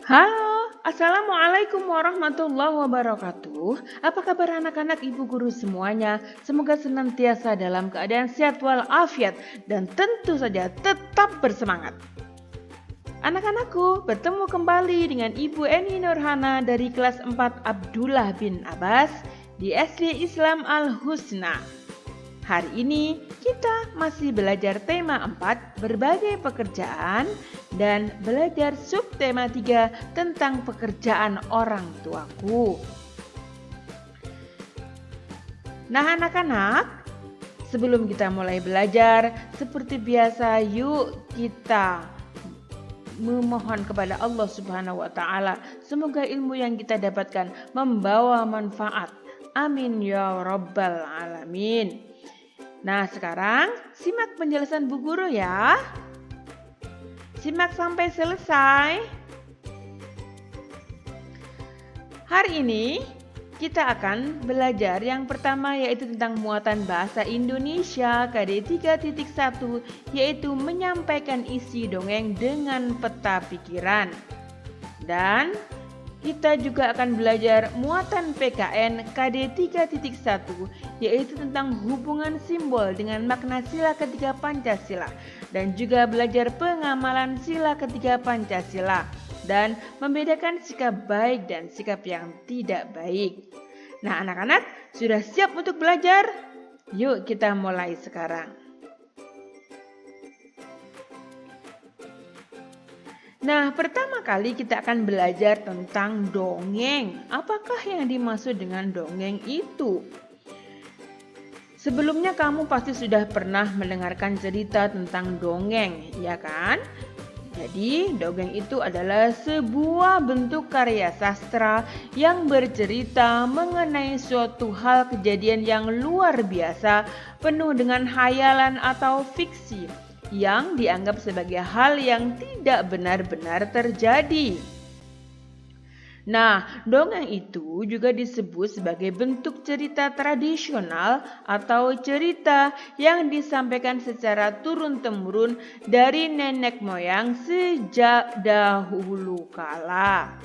Halo, Assalamualaikum warahmatullahi wabarakatuh. Apa kabar anak-anak ibu guru semuanya? Semoga senantiasa dalam keadaan sehat walafiat dan tentu saja tetap bersemangat. Anak-anakku, bertemu kembali dengan Ibu Eni Nurhana dari kelas 4 Abdullah bin Abbas di SD Islam Al-Husna. Hari ini kita masih belajar tema 4 berbagai pekerjaan dan belajar subtema 3 tentang pekerjaan orang tuaku. Nah anak-anak, sebelum kita mulai belajar, seperti biasa yuk kita memohon kepada Allah Subhanahu wa taala semoga ilmu yang kita dapatkan membawa manfaat. Amin ya rabbal alamin. Nah sekarang simak penjelasan Bu Guru ya. Simak sampai selesai. Hari ini kita akan belajar yang pertama yaitu tentang muatan bahasa Indonesia KD 3.1 yaitu menyampaikan isi dongeng dengan peta pikiran. Dan kita juga akan belajar muatan PKN KD 3.1 yaitu tentang hubungan simbol dengan makna sila ketiga Pancasila dan juga belajar pengamalan sila ketiga Pancasila dan membedakan sikap baik dan sikap yang tidak baik. Nah anak-anak sudah siap untuk belajar? Yuk kita mulai sekarang. Nah, pertama kali kita akan belajar tentang dongeng. Apakah yang dimaksud dengan dongeng itu? Sebelumnya kamu pasti sudah pernah mendengarkan cerita tentang dongeng, ya kan? Jadi, dongeng itu adalah sebuah bentuk karya sastra yang bercerita mengenai suatu hal kejadian yang luar biasa, penuh dengan hayalan atau fiksi yang dianggap sebagai hal yang tidak benar-benar terjadi. Nah, dongeng itu juga disebut sebagai bentuk cerita tradisional atau cerita yang disampaikan secara turun-temurun dari nenek moyang sejak dahulu kala.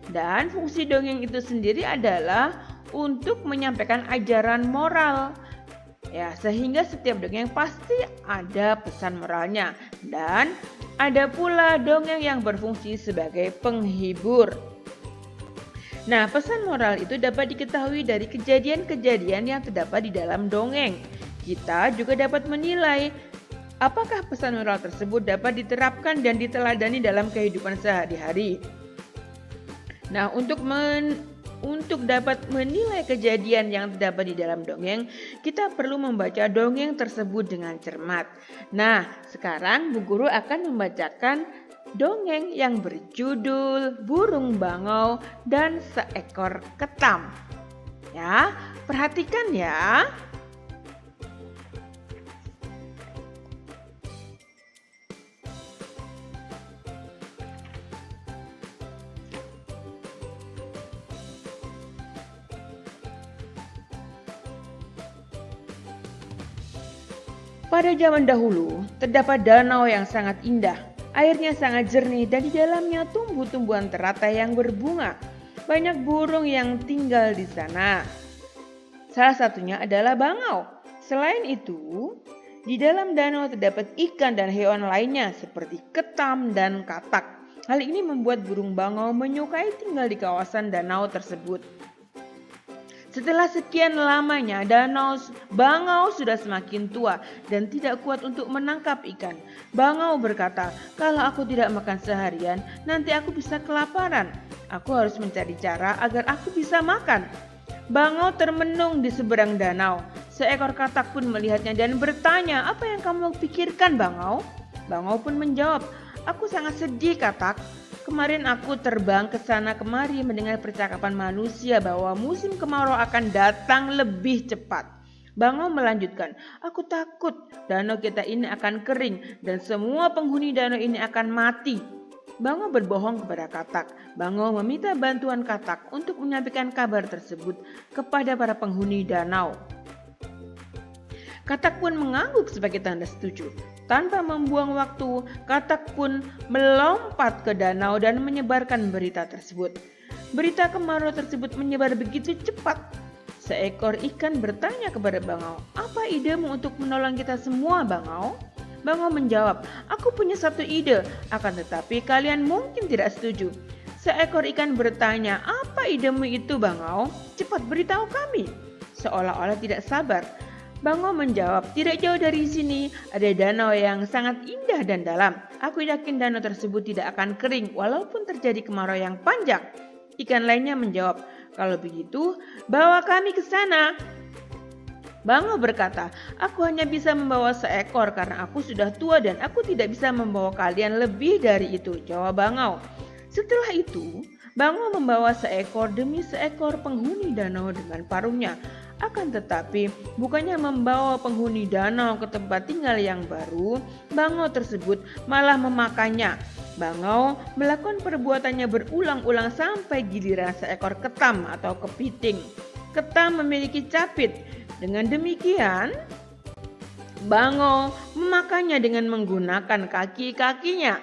Dan fungsi dongeng itu sendiri adalah untuk menyampaikan ajaran moral. Ya, sehingga setiap dongeng pasti ada pesan moralnya dan ada pula dongeng yang berfungsi sebagai penghibur. Nah, pesan moral itu dapat diketahui dari kejadian-kejadian yang terdapat di dalam dongeng. Kita juga dapat menilai apakah pesan moral tersebut dapat diterapkan dan diteladani dalam kehidupan sehari-hari. Nah, untuk dapat menilai kejadian yang terdapat di dalam dongeng, kita perlu membaca dongeng tersebut dengan cermat. Nah, sekarang Bu Guru akan membacakan dongeng yang berjudul Burung Bangau dan Seekor Ketam. Ya, perhatikan ya. Pada zaman dahulu, terdapat danau yang sangat indah. Airnya sangat jernih dan di dalamnya tumbuh-tumbuhan teratai yang berbunga. Banyak burung yang tinggal di sana. Salah satunya adalah bangau. Selain itu, di dalam danau terdapat ikan dan hewan lainnya seperti ketam dan katak. Hal ini membuat burung bangau menyukai tinggal di kawasan danau tersebut. Setelah sekian lamanya, bangau sudah semakin tua dan tidak kuat untuk menangkap ikan. Bangau berkata, kalau aku tidak makan seharian, nanti aku bisa kelaparan. Aku harus mencari cara agar aku bisa makan. Bangau termenung di seberang danau. Seekor katak pun melihatnya dan bertanya, apa yang kamu pikirkan, Bangau? Bangau pun menjawab, aku sangat sedih, katak. Kemarin aku terbang ke sana kemari mendengar percakapan manusia bahwa musim kemarau akan datang lebih cepat. Bangau melanjutkan, aku takut danau kita ini akan kering dan semua penghuni danau ini akan mati. Bangau berbohong kepada katak. Bangau meminta bantuan katak untuk menyampaikan kabar tersebut kepada para penghuni danau. Katak pun mengangguk sebagai tanda setuju. Tanpa membuang waktu, katak pun melompat ke danau dan menyebarkan berita tersebut. Berita kemarau tersebut menyebar begitu cepat. Seekor ikan bertanya kepada bangau, "Apa idemu untuk menolong kita semua, bangau?" Bangau menjawab, "Aku punya satu ide, akan tetapi kalian mungkin tidak setuju." Seekor ikan bertanya, "Apa idemu itu, bangau? Cepat beritahu kami." Seolah-olah tidak sabar. Bangau menjawab, "Tidak jauh dari sini ada danau yang sangat indah dan dalam. Aku yakin danau tersebut tidak akan kering walaupun terjadi kemarau yang panjang." Ikan lainnya menjawab, "Kalau begitu, bawa kami ke sana." Bangau berkata, "Aku hanya bisa membawa seekor karena aku sudah tua dan aku tidak bisa membawa kalian lebih dari itu," jawab bangau. Setelah itu, bangau membawa seekor demi seekor penghuni danau dengan parungnya. Akan tetapi, bukannya membawa penghuni danau ke tempat tinggal yang baru, bangau tersebut malah memakannya. Bangau melakukan perbuatannya berulang-ulang sampai giliran seekor ketam atau kepiting. Ketam memiliki capit. Dengan demikian, bangau memakannya dengan menggunakan kaki-kakinya.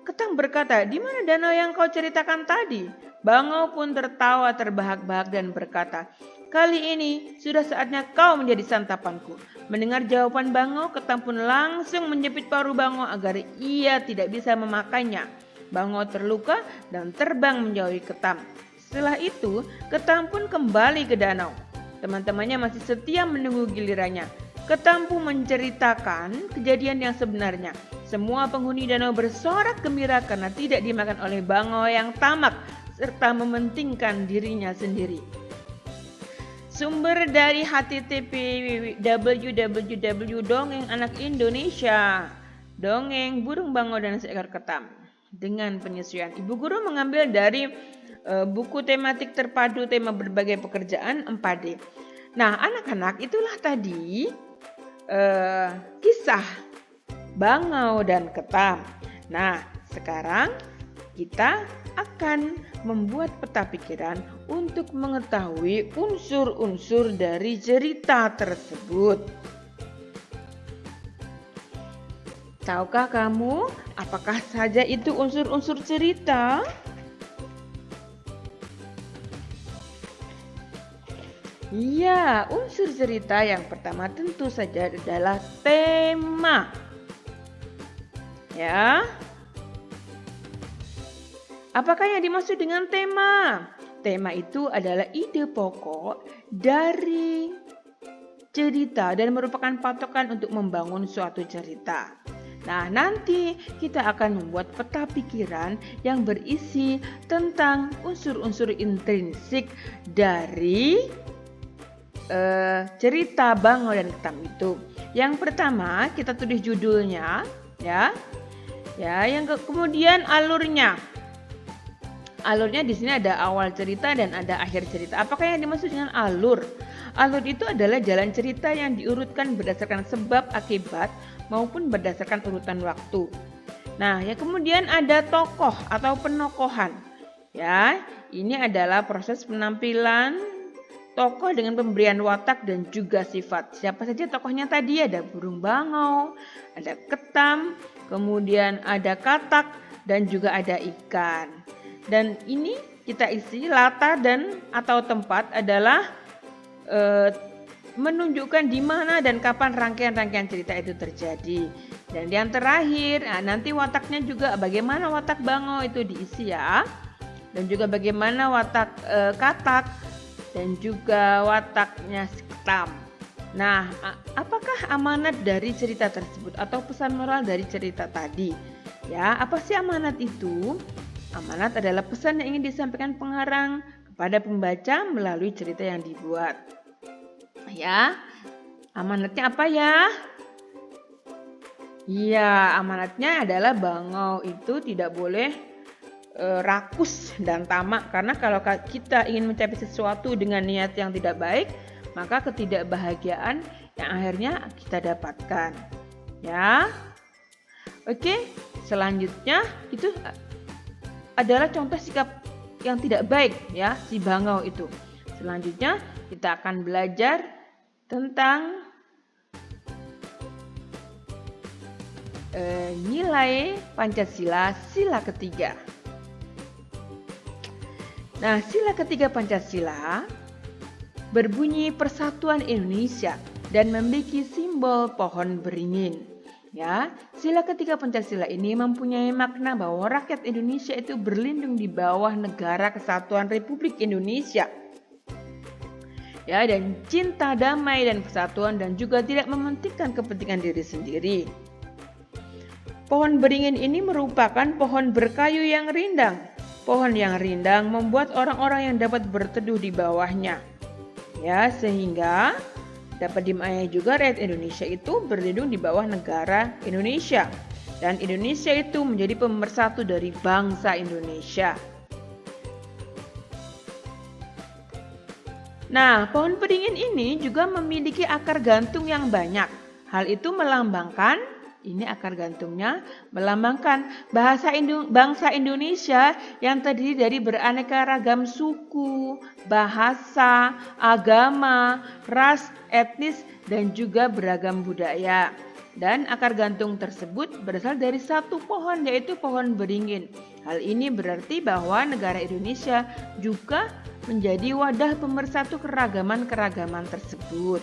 Ketam berkata, "Di mana danau yang kau ceritakan tadi?" Bangau pun tertawa terbahak-bahak dan berkata, "Kali ini sudah saatnya kau menjadi santapanku." Mendengar jawaban bangau, ketam pun langsung menjepit paruh bangau agar ia tidak bisa memakannya. Bangau terluka dan terbang menjauhi ketam. Setelah itu, ketam pun kembali ke danau. Teman-temannya masih setia menunggu gilirannya. Ketam pun menceritakan kejadian yang sebenarnya. Semua penghuni danau bersorak gembira karena tidak dimakan oleh bangau yang tamak serta mementingkan dirinya sendiri. Sumber dari http www.dongenganakindonesia. Dongeng Burung Bangau dan Seekor Ketam. Dengan penyesuaian Ibu Guru mengambil dari buku tematik terpadu tema berbagai pekerjaan 4D. Nah, anak-anak, itulah tadi kisah bangau dan ketam. Nah, sekarang kita akan membuat peta pikiran untuk mengetahui unsur-unsur dari cerita tersebut. Tahukah kamu apakah saja itu unsur-unsur cerita? Iya, unsur cerita yang pertama tentu saja adalah tema. Ya. Apakah yang dimaksud dengan tema? Tema itu adalah ide pokok dari cerita dan merupakan patokan untuk membangun suatu cerita. Nah, nanti kita akan membuat peta pikiran yang berisi tentang unsur-unsur intrinsik dari cerita Bangau dan Ketam itu. Yang pertama, kita tulis judulnya, ya. Ya, kemudian alurnya. Alurnya di sini ada awal cerita dan ada akhir cerita. Apakah yang dimaksud dengan alur? Alur itu adalah jalan cerita yang diurutkan berdasarkan sebab akibat maupun berdasarkan urutan waktu. Nah, ya kemudian ada tokoh atau penokohan. Ya, ini adalah proses penampilan tokoh dengan pemberian watak dan juga sifat. Siapa saja tokohnya tadi? Ada burung bangau, ada ketam, kemudian ada katak dan juga ada ikan. Dan ini kita isi latar dan atau tempat adalah menunjukkan di mana dan kapan rangkaian-rangkaian cerita itu terjadi. Dan yang terakhir, nanti wataknya juga bagaimana watak bangau itu diisi ya. Dan juga bagaimana watak katak dan juga wataknya ketam. Nah, apakah amanat dari cerita tersebut atau pesan moral dari cerita tadi? Ya, apa sih amanat itu? Amanat adalah pesan yang ingin disampaikan pengarang kepada pembaca melalui cerita yang dibuat. Ya, amanatnya apa ya? Iya, amanatnya adalah bangau itu tidak boleh rakus dan tamak. Karena kalau kita ingin mencapai sesuatu dengan niat yang tidak baik, maka ketidakbahagiaan yang akhirnya kita dapatkan. Ya, oke. Selanjutnya itu adalah contoh sikap yang tidak baik ya si bangau itu. Selanjutnya kita akan belajar tentang nilai Pancasila sila ketiga. Nah, sila ketiga Pancasila berbunyi Persatuan Indonesia dan memiliki simbol pohon beringin. Ya, sila ketiga Pancasila ini mempunyai makna bahwa rakyat Indonesia itu berlindung di bawah negara kesatuan Republik Indonesia. Ya, dan cinta damai dan persatuan dan juga tidak mementingkan kepentingan diri sendiri. Pohon beringin ini merupakan pohon berkayu yang rindang. Pohon yang rindang membuat orang-orang yang dapat berteduh di bawahnya. Ya, sehingga dapat dimaknai juga rakyat Indonesia itu berlindung di bawah negara Indonesia. Dan Indonesia itu menjadi pemersatu dari bangsa Indonesia. Nah, pohon beringin ini juga memiliki akar gantung yang banyak. Hal itu melambangkan, ini akar gantungnya, melambangkan bangsa Indonesia yang terdiri dari beraneka ragam suku, bahasa, agama, ras, etnis, dan juga beragam budaya. Dan akar gantung tersebut berasal dari satu pohon, yaitu pohon beringin. Hal ini berarti bahwa negara Indonesia juga menjadi wadah pemersatu keragaman-keragaman tersebut.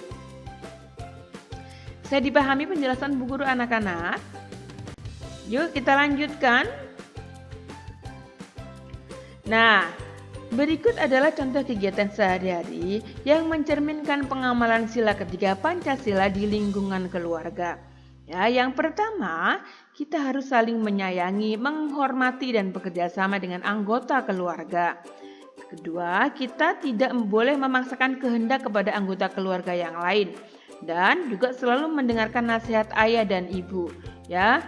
Saya dipahami penjelasan Bu Guru anak-anak? Yuk kita lanjutkan. Nah, berikut adalah contoh kegiatan sehari-hari yang mencerminkan pengamalan sila ketiga Pancasila di lingkungan keluarga. Ya, yang pertama, kita harus saling menyayangi, menghormati dan bekerja sama dengan anggota keluarga. Kedua, kita tidak boleh memaksakan kehendak kepada anggota keluarga yang lain. Dan juga selalu mendengarkan nasihat ayah dan ibu, ya.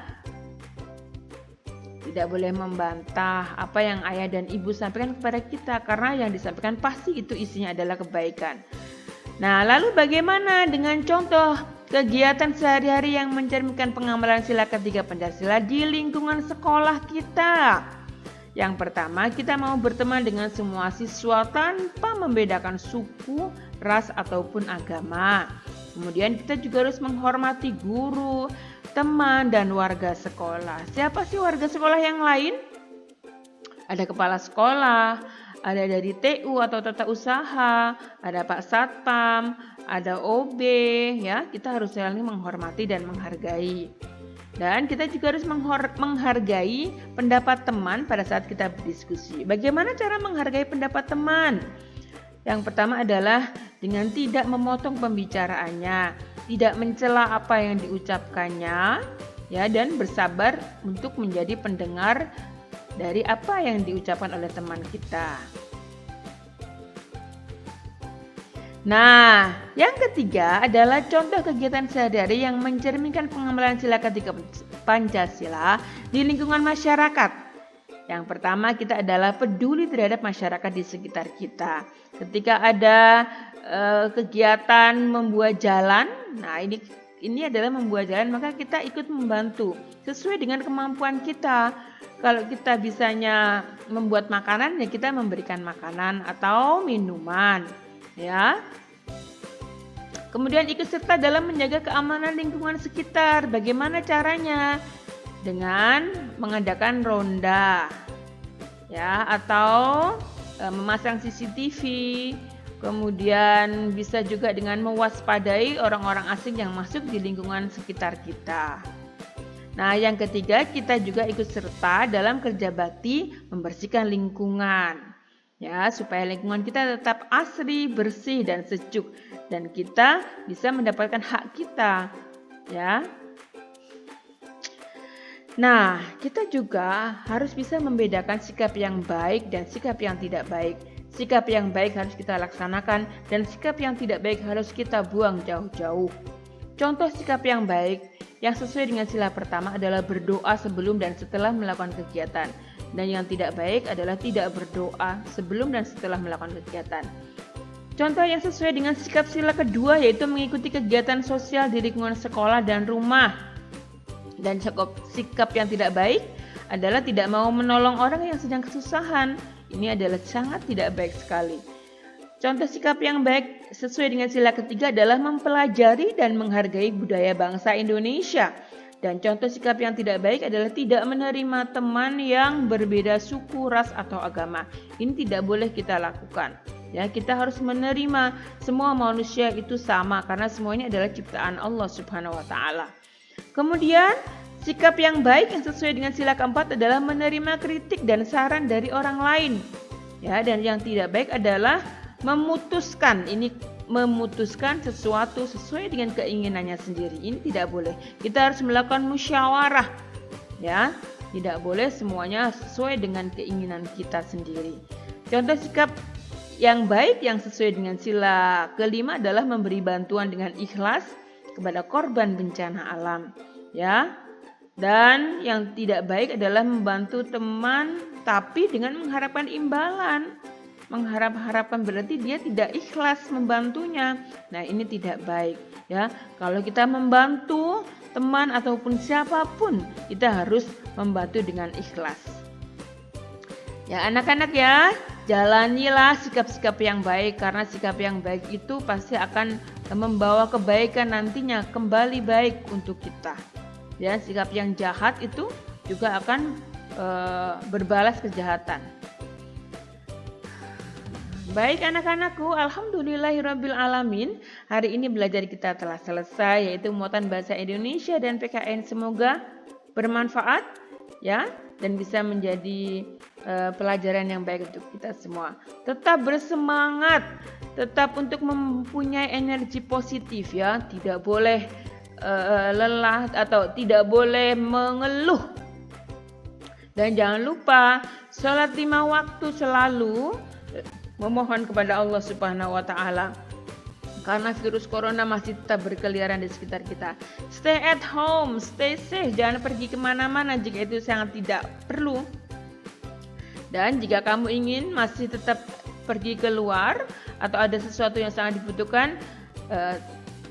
Tidak boleh membantah apa yang ayah dan ibu sampaikan kepada kita, karena yang disampaikan pasti itu isinya adalah kebaikan. Nah, lalu bagaimana dengan contoh kegiatan sehari-hari yang mencerminkan pengamalan sila ketiga Pancasila di lingkungan sekolah kita? Yang pertama, kita mau berteman dengan semua siswa tanpa membedakan suku, ras ataupun agama. Kemudian kita juga harus menghormati guru, teman, dan warga sekolah. Siapa sih warga sekolah yang lain? Ada kepala sekolah, ada dari TU atau tata usaha, ada Pak Satpam, ada OB, ya. Kita harus saling menghormati dan menghargai. Dan kita juga harus menghargai pendapat teman pada saat kita berdiskusi. Bagaimana cara menghargai pendapat teman? Yang pertama adalah dengan tidak memotong pembicaraannya, tidak mencela apa yang diucapkannya, ya, dan bersabar untuk menjadi pendengar dari apa yang diucapkan oleh teman kita. Nah, yang ketiga adalah contoh kegiatan sehari-hari yang mencerminkan pengamalan sila ketiga Pancasila di lingkungan masyarakat. Yang pertama, kita adalah peduli terhadap masyarakat di sekitar kita. Ketika ada kegiatan membuat jalan, nah ini adalah membuat jalan, maka kita ikut membantu sesuai dengan kemampuan kita. Kalau kita bisanya membuat makanan, ya kita memberikan makanan atau minuman, ya. Kemudian ikut serta dalam menjaga keamanan lingkungan sekitar. Bagaimana caranya? Dengan mengadakan ronda, ya, atau memasang CCTV. Kemudian bisa juga dengan mewaspadai orang-orang asing yang masuk di lingkungan sekitar kita. Nah, yang ketiga, kita juga ikut serta dalam kerja bakti membersihkan lingkungan, ya, supaya lingkungan kita tetap asri, bersih dan sejuk, dan kita bisa mendapatkan hak kita, ya. Nah, kita juga harus bisa membedakan sikap yang baik dan sikap yang tidak baik. Sikap yang baik harus kita laksanakan dan sikap yang tidak baik harus kita buang jauh-jauh. Contoh sikap yang baik yang sesuai dengan sila pertama adalah berdoa sebelum dan setelah melakukan kegiatan. Dan yang tidak baik adalah tidak berdoa sebelum dan setelah melakukan kegiatan. Contoh yang sesuai dengan sikap sila kedua yaitu mengikuti kegiatan sosial di lingkungan sekolah dan rumah. Dan sikap yang tidak baik adalah tidak mau menolong orang yang sedang kesusahan. Ini adalah sangat tidak baik sekali. Contoh sikap yang baik sesuai dengan sila ketiga adalah mempelajari dan menghargai budaya bangsa Indonesia. Dan contoh sikap yang tidak baik adalah tidak menerima teman yang berbeda suku, ras, atau agama. Ini tidak boleh kita lakukan. Ya, kita harus menerima semua manusia itu sama karena semuanya adalah ciptaan Allah Subhanahu wa taala. Kemudian, sikap yang baik yang sesuai dengan sila keempat adalah menerima kritik dan saran dari orang lain. Ya, dan yang tidak baik adalah memutuskan sesuatu sesuai dengan keinginannya sendiri. Ini tidak boleh. Kita harus melakukan musyawarah. Ya, tidak boleh semuanya sesuai dengan keinginan kita sendiri. Contoh sikap yang baik yang sesuai dengan sila kelima adalah memberi bantuan dengan ikhlas kepada korban bencana alam. Ya. Dan yang tidak baik adalah membantu teman tapi dengan mengharapkan imbalan. Mengharap-harapkan berarti dia tidak ikhlas membantunya. Nah, ini tidak baik ya. Kalau kita membantu teman ataupun siapapun, kita harus membantu dengan ikhlas. Ya, anak-anak ya, jalanilah sikap-sikap yang baik karena sikap yang baik itu pasti akan membawa kebaikan nantinya, kembali baik untuk kita. Dan sikap yang jahat itu juga akan berbalas kejahatan. Baik anak-anakku, alhamdulillahirabbil alamin. Hari ini belajar kita telah selesai, yaitu muatan bahasa Indonesia dan PKN. Semoga bermanfaat ya dan bisa menjadi pelajaran yang baik untuk kita semua. Tetap bersemangat, tetap untuk mempunyai energi positif ya. Tidak boleh lelah atau tidak boleh mengeluh. Dan jangan lupa sholat 5 waktu selalu, memohon kepada Allah Subhanahu wa taala karena virus corona masih tetap berkeliaran di sekitar kita. Stay at home, stay safe, jangan pergi kemana-mana jika itu sangat tidak perlu. Dan jika kamu ingin masih tetap pergi keluar atau ada sesuatu yang sangat dibutuhkan,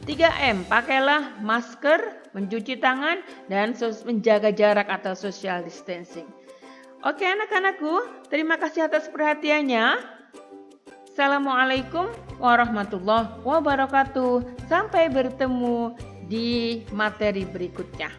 3M, pakailah masker, mencuci tangan, dan menjaga jarak atau social distancing. Oke anak-anakku, terima kasih atas perhatiannya. Assalamualaikum warahmatullahi wabarakatuh. Sampai bertemu di materi berikutnya.